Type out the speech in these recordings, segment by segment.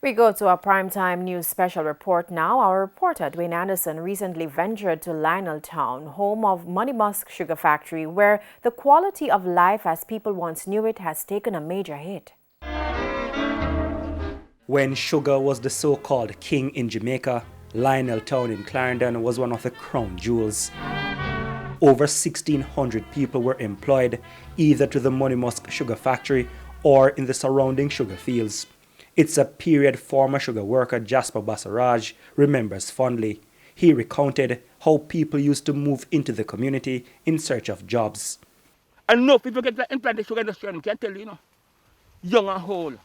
We go to our primetime news special report now. Our reporter, Dwayne Anderson, recently ventured to Lioneltown, home of Money Musk Sugar Factory, where the quality of life as people once knew it has taken a major hit. When sugar was the so-called king in Jamaica, Lioneltown in Clarendon was one of the crown jewels. Over 1,600 people were employed either to the Money Musk Sugar Factory or in the surrounding sugar fields. It's a period former sugar worker Jasper Basaraj remembers fondly. He recounted how people used to move into the community in search of jobs. And no people get implant the sugar industry, I can tell you, young and old.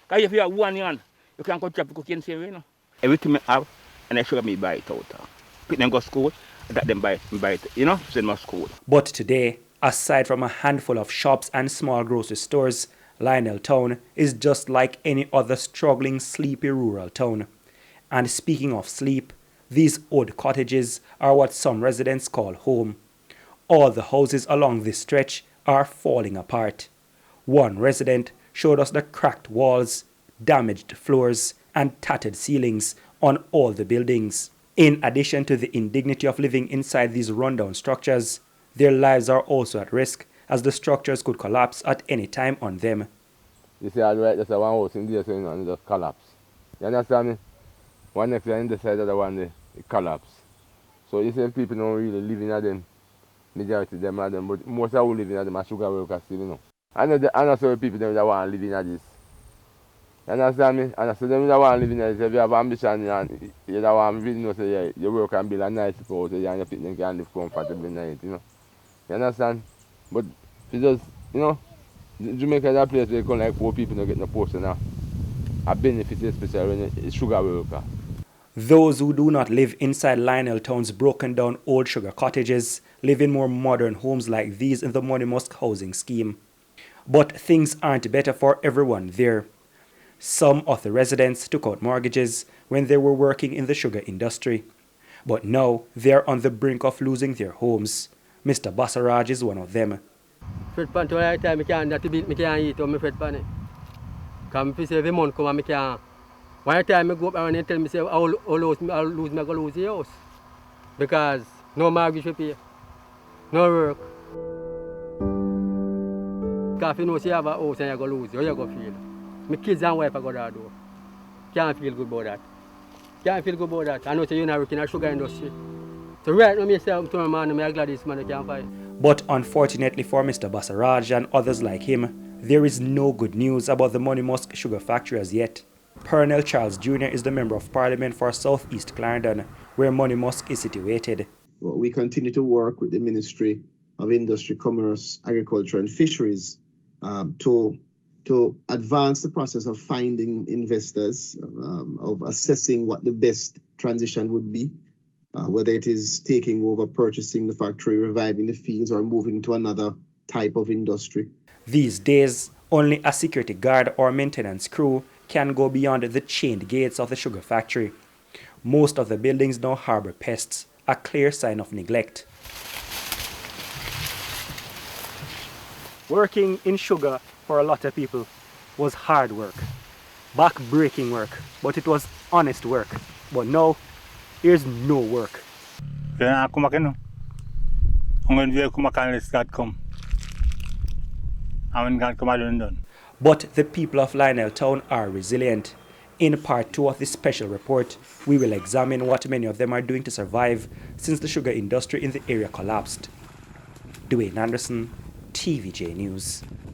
Because if you have 1 year, you can go trap cooking same way, Everything I have, and I sugar me buy it out. Put them go to school, that them buy it, send them to school. But today, aside from a handful of shops and small grocery stores, Lioneltown is just like any other struggling, sleepy rural town. And speaking of sleep, these old cottages are what some residents call home. All the houses along this stretch are falling apart. One resident showed us the cracked walls, damaged floors, and tattered ceilings on all the buildings. In addition to the indignity of living inside these rundown structures, their lives are also at risk, as the structures could collapse at any time on them. You see, all right, there's one house in there, so it just collapse. You understand me? One next year, in the side of the one, it collapse. So you see, people don't really live in them. Majority of them are them, but most of them live in them are sugar workers still, I know some people that want to live in this. You understand me? And so them that want to live in this, if you have ambition and you don't want to say, yeah, you work and build a nice house, and your people can live comfortably in it, You understand? But if you just, Jamaica is a place where you come like poor people don't get no portion of a benefit, especially when it's sugar worker. Those who do not live inside Lioneltown's broken down old sugar cottages live in more modern homes like these in the Money Musk housing scheme. But things aren't better for everyone there. Some of the residents took out mortgages when they were working in the sugar industry. But now they are on the brink of losing their homes. Mr. Basaraj is one of them. Fred pan to all time, I can't eat on my Fred pan. Come if every month come and I can't. One time I go up and tell me say I'll lose me, I go lose the house. Because no mortgage to pay, no work. Because if you know say you have a house and you go lose, how you go feel? My kids and wife I go there do. Can't feel good about that. Can't feel good about that. I know say you're not working in the sugar industry. So right now I say to my man, I'm glad this man can't find. But unfortunately for Mr. Basaraj and others like him, there is no good news about the Money Musk Sugar Factory as yet. Pernell Charles Jr. is the Member of Parliament for South East Clarendon, where Money Musk is situated. Well, we continue to work with the Ministry of Industry, Commerce, Agriculture and Fisheries to advance the process of finding investors, of assessing what the best transition would be, whether it is taking over, purchasing the factory, reviving the fields, or moving to another type of industry. These days, only a security guard or maintenance crew can go beyond the chained gates of the sugar factory. Most of the buildings now harbor pests, a clear sign of neglect. Working in sugar for a lot of people was hard work, back-breaking work, but it was honest work. But now, here's no work. But the people of Lioneltown are resilient. In part 2 of this special report, we will examine what many of them are doing to survive since the sugar industry in the area collapsed. Dwayne Anderson, TVJ News.